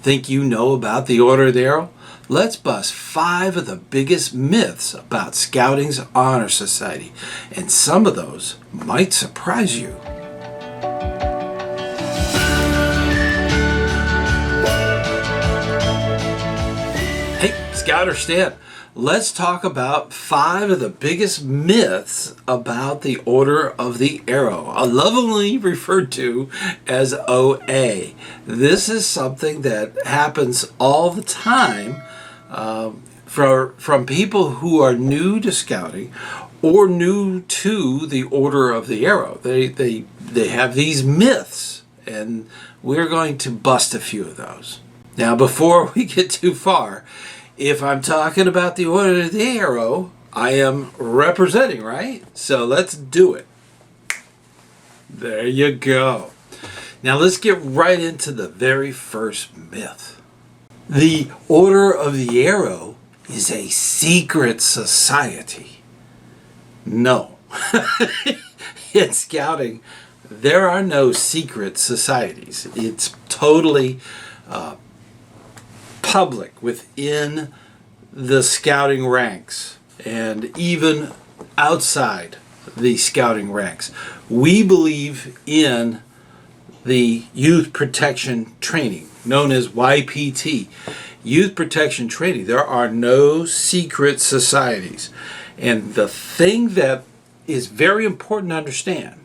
Think you know about the Order of the Arrow? Let's bust 5 of the biggest myths about Scouting's Honor Society, and some of those might surprise you. Hey, ScouterStan, let's talk about 5 of the biggest myths about the Order of the Arrow, lovingly referred to as OA. This is something that happens all the time from people who are new to Scouting or new to the Order of the Arrow. They have these myths, and we're going to bust a few of those. Now, before we get too far, if I'm talking about the Order of the Arrow, I am representing, right? So let's do it. There you go. Now let's get right into the very first myth. The Order of the Arrow is a secret society. No. In Scouting, there are no secret societies. It's totally public within the Scouting ranks and even outside the Scouting ranks. We believe in the Youth Protection Training, known as YPT. Youth Protection Training. There are no secret societies. And the thing that is very important to understand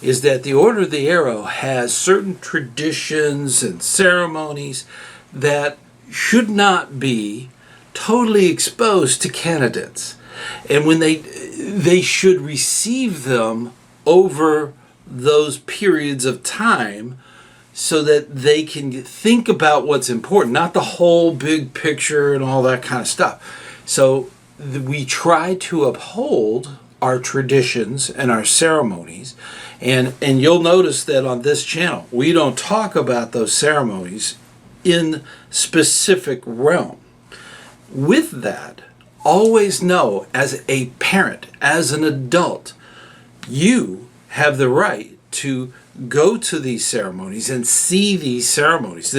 is that the Order of the Arrow has certain traditions and ceremonies that should not be totally exposed to candidates. And when they should receive them over those periods of time so that they can think about what's important, not the whole big picture and all that kind of stuff. So we try to uphold our traditions and our ceremonies, and you'll notice that on this channel we don't talk about those ceremonies in specific realm. With that, always know, as a parent, as an adult, you have the right to go to these ceremonies and see these ceremonies.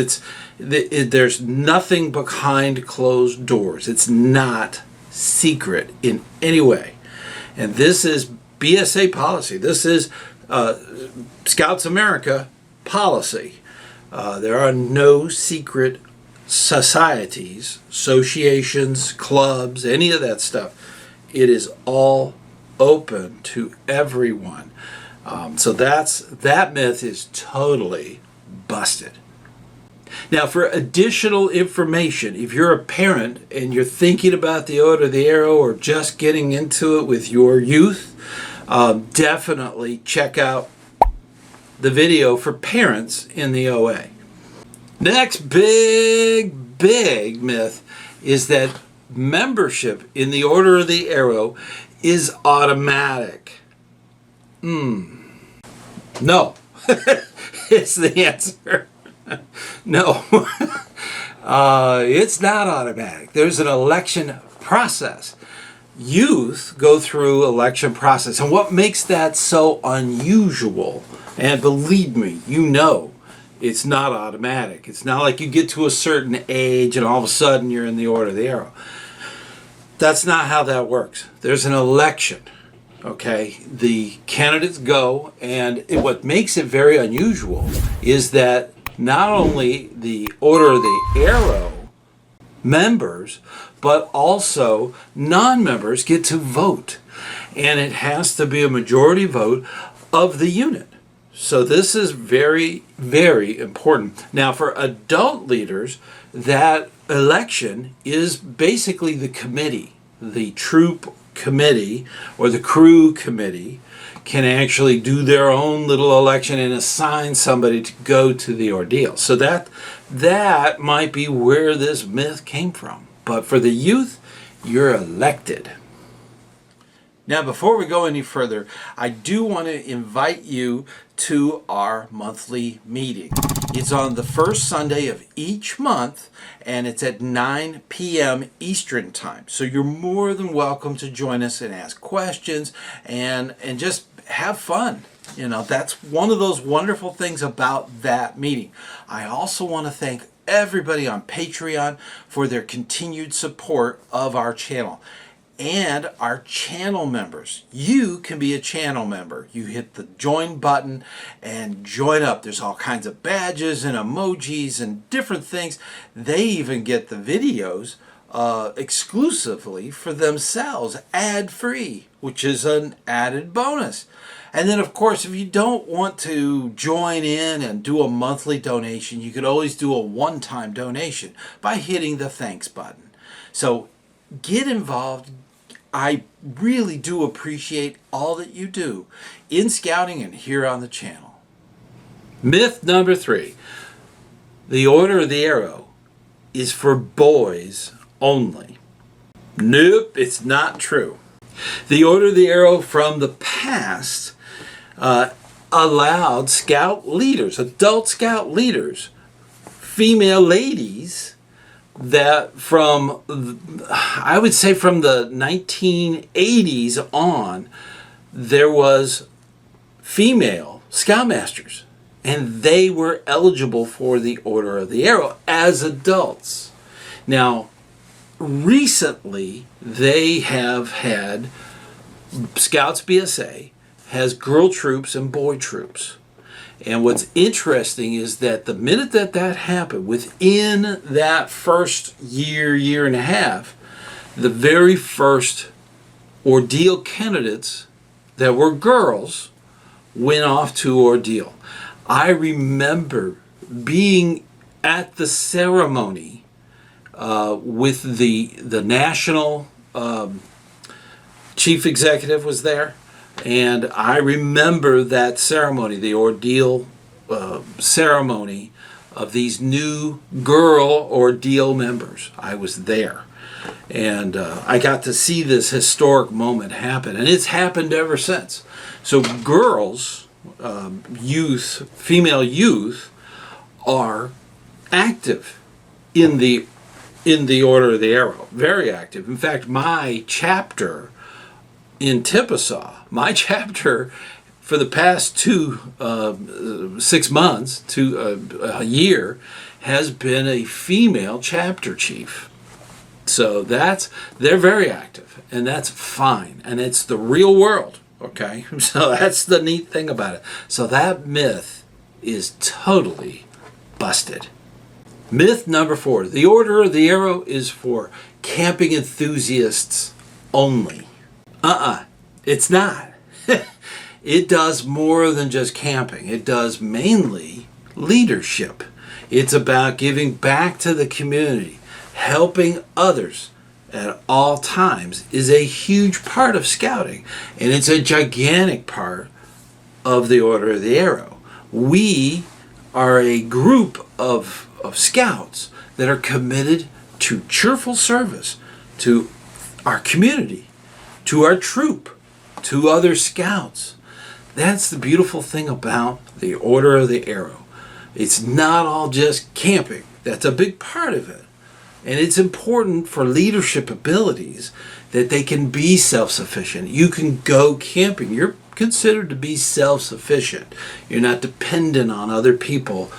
There's nothing behind closed doors. It's not secret in any way. And this is BSA policy. This is Scouts America policy. There are no secret societies, associations, clubs, any of that stuff. It is all open to everyone. So that myth is totally busted. Now, for additional information, if you're a parent and you're thinking about the Order of the Arrow or just getting into it with your youth, definitely check out the video for parents in the OA. Next big myth is that membership in the Order of the Arrow is automatic. No. It's the answer. No. It's not automatic. There's an election process. Youth go through election process. And what makes that so unusual, and believe me, you know, it's not automatic. It's not like you get to a certain age and all of a sudden you're in the Order of the Arrow. That's not how that works. There's an election. Okay, the candidates go, and what makes it very unusual is that not only the Order of the Arrow members, but also non-members get to vote. And it has to be a majority vote of the unit. So this is very, very important. Now, for adult leaders, that election is basically the committee, the troop committee or the crew committee can actually do their own little election and assign somebody to go to the ordeal. So that might be where this myth came from. But for the youth, you're elected. Now, before we go any further, I do want to invite you to our monthly meeting. It's on the first Sunday of each month, and it's at 9 p.m. Eastern Time. So you're more than welcome to join us and ask questions and just have fun. You know, that's one of those wonderful things about that meeting. I also want to thank everybody on Patreon for their continued support of our channel. And our channel members. You can be a channel member. You hit the join button and join up. There's all kinds of badges and emojis and different things. They even get the videos exclusively for themselves, ad-free, which is an added bonus. And then, of course, if you don't want to join in and do a monthly donation, you could always do a one-time donation by hitting the thanks button. So get involved. I really do appreciate all that you do in scouting and here on the channel. Myth number 3. The Order of the Arrow is for boys only. Nope, it's not true. The Order of the Arrow from the past allowed scout leaders, adult scout leaders, female ladies, that I would say from the 1980s on, there was female scoutmasters, and they were eligible for the Order of the Arrow as adults. Now, recently, they have had, Scouts BSA has girl troops and boy troops. And what's interesting is that the minute that happened, within that first year and a half, the very first ordeal candidates that were girls went off to ordeal. I remember being at the ceremony with the national chief executive was there. And I remember that ceremony, the ordeal ceremony of these new girl ordeal members. I was there. And I got to see this historic moment happen. And it's happened ever since. So girls, youth, female youth, are active in the Order of the Arrow. Very active. In fact, my chapter in Tipasaw, my chapter for the past 6 months to a year has been a female chapter chief. So they're very active, and that's fine, and it's the real world, okay? So that's the neat thing about it. So that myth is totally busted. Myth number 4, the Order of the Arrow is for camping enthusiasts only. It's not. It does more than just camping. It does mainly leadership. It's about giving back to the community. Helping others at all times is a huge part of scouting, and it's a gigantic part of the Order of the Arrow. We are a group of scouts that are committed to cheerful service to our community, to our troop, to other scouts. That's the beautiful thing about the Order of the Arrow. It's not all just camping. That's a big part of it. And it's important for leadership abilities that they can be self-sufficient. You can go camping. You're considered to be self-sufficient. You're not dependent on other people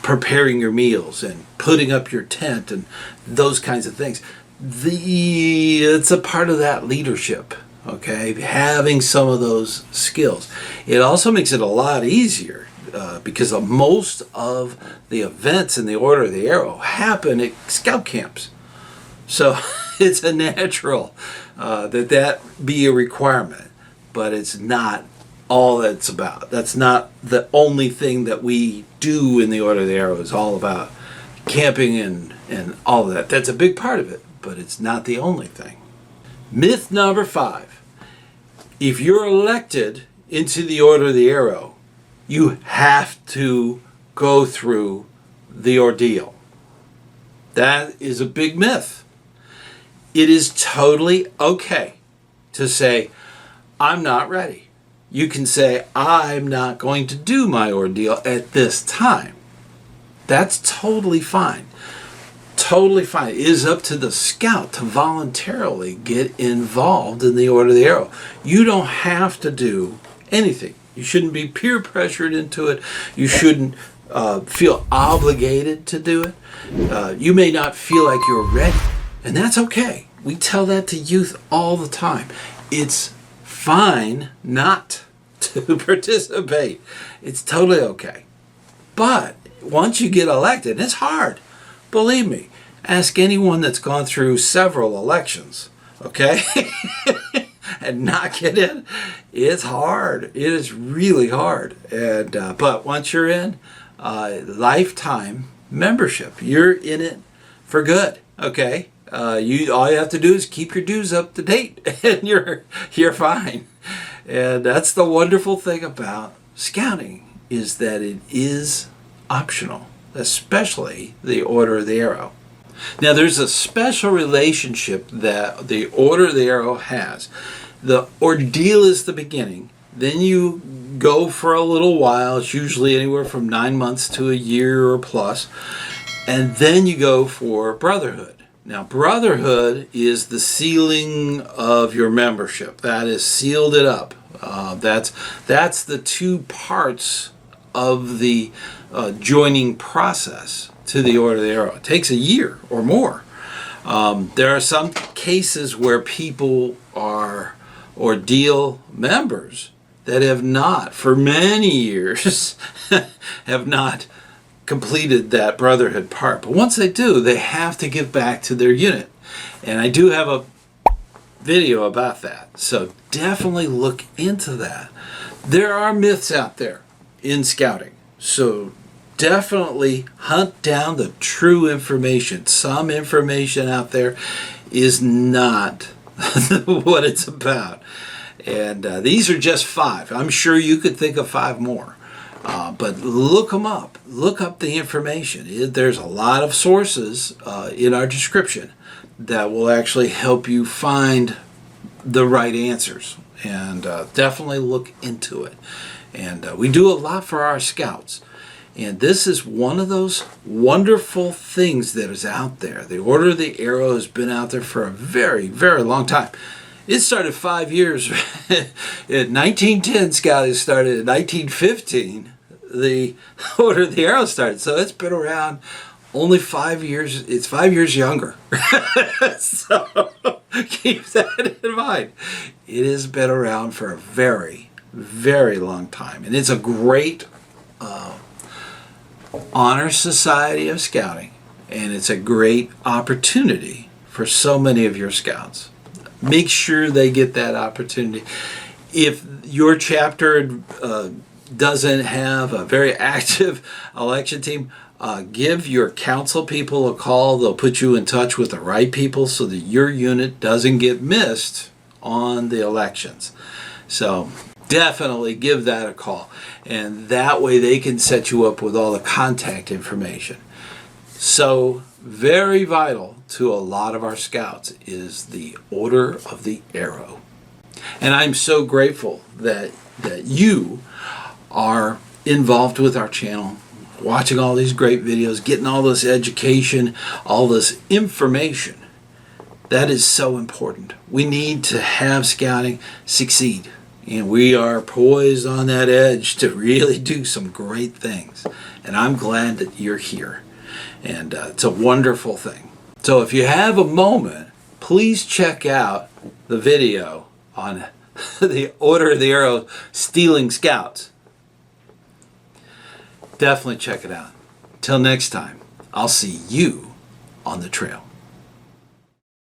preparing your meals and putting up your tent and those kinds of things. It's a part of that leadership, okay? Having some of those skills. It also makes it a lot easier because most of the events in the Order of the Arrow happen at scout camps. So it's a natural that be a requirement, but it's not all that it's about. That's not the only thing that we do in the Order of the Arrow. Is all about camping and all of that. That's a big part of it, but it's not the only thing. Myth number 5. If you're elected into the Order of the Arrow, you have to go through the ordeal. That is a big myth. It is totally okay to say, I'm not ready. You can say, I'm not going to do my ordeal at this time. That's totally fine. Totally fine. It is up to the scout to voluntarily get involved in the Order of the Arrow. You don't have to do anything. You shouldn't be peer pressured into it. You shouldn't feel obligated to do it. You may not feel like you're ready, and that's okay. We tell that to youth all the time. It's fine not to participate. It's totally okay. But once you get elected, it's hard. Believe me. Ask anyone that's gone through several elections, okay? And not get in. It's hard. It is really hard. And but once you're in, lifetime membership. You're in it for good, okay? All you have to do is keep your dues up to date, and you're fine. And that's the wonderful thing about scouting, is that it is optional, especially the Order of the Arrow. Now, there's a special relationship that the Order of the Arrow has. The ordeal is the beginning. Then you go for a little while. It's usually anywhere from 9 months to a year or plus. And then you go for brotherhood. Now, brotherhood is the sealing of your membership. That is sealed it up. That's the two parts of the joining process to the Order of the Arrow. It takes a year or more. There are some cases where people are ordeal members that have not, for many years, have not completed that brotherhood part. But once they do, they have to give back to their unit. And I do have a video about that. So definitely look into that. There are myths out there in scouting. So definitely hunt down the true information. Some information out there is not what it's about. And these are just 5. I'm sure you could think of 5 more. But look them up. Look up the information. There's a lot of sources in our description that will actually help you find the right answers. And definitely look into it. And we do a lot for our scouts. And this is one of those wonderful things that is out there. The Order of the Arrow has been out there for a very, very long time. It started 5 years. In 1910, scouting started. In 1915, the Order of the Arrow started. So it's been around only 5 years. It's 5 years younger. So keep that in mind. It has been around for a very, very long time. And it's a great honor society of scouting. And it's a great opportunity for so many of your scouts. Make sure they get that opportunity. If your chapter doesn't have a very active election team, give your council people a call. They'll put you in touch with the right people so that your unit doesn't get missed on the elections. So definitely give that a call. And that way they can set you up with all the contact information. So very vital to a lot of our scouts is the Order of the Arrow. And I'm so grateful that you are involved with our channel, watching all these great videos, getting all this education, all this information. That is so important. We need to have scouting succeed. And we are poised on that edge to really do some great things. And I'm glad that you're here. And it's a wonderful thing. So if you have a moment, please check out the video on the Order of the Arrow stealing scouts. Definitely check it out. Till next time, I'll see you on the trail.